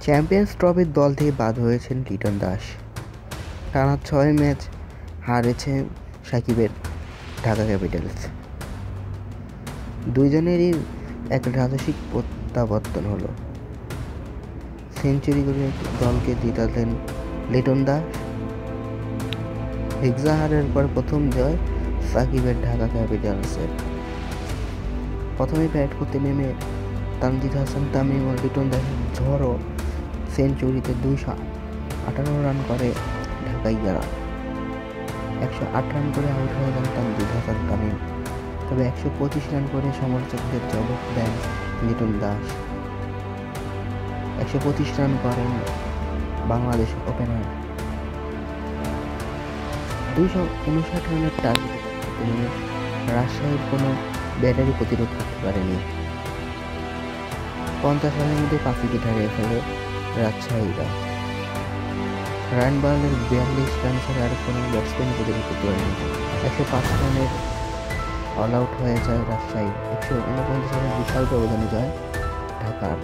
Champions ট্রফির দল থেকে বাদ হয়েছেন লিটন দাস। টানা 6 ম্যাচ হারেছে সাকিবের ঢাকা ক্যাপিটালস। দুইজনেরই এক রাজস্বিক প্রত্যাবর্তন হলো। সেঞ্চুরি করে দলকে জিতালেন লিটন দাস। হেক্সাহারের পর প্রথম জয় সাকিবের ঢাকা ক্যাপিটালসের। প্রথমে ব্যাট করতে নেমে তানজিদ হাসান তামিম ও লিটন দাসের ঝড়ো সেঞ্চুরিতে 258 রান করে ঢাকাইয়ারা। 108 রান করে আউট হয়ে যান তানজিদ হাসান তামিম, তবে 125 রান করে সমালোচকদের জবাব দেন লিটন দাস। 125 রান করেন বাংলাদেশ ওপেনার। 259 রানের টার্গেট রাজশাহীর কোনো ব্যাটারি প্রতিরোধ করতে পারেনি। 50 রানের মধ্যে 5 উইকেট হারিয়ে ফেলে রাজশাহীরা। রান বাড়লের 42 রান ছাড়া আর কোনো ব্যাটসম্যান প্রতিরোধ করতে পারেনি। 105 রানের অল আউট হয়ে যায় রাজশাহী। 149 রানের বিশাল ব্যবধানে জয় ঢাকার।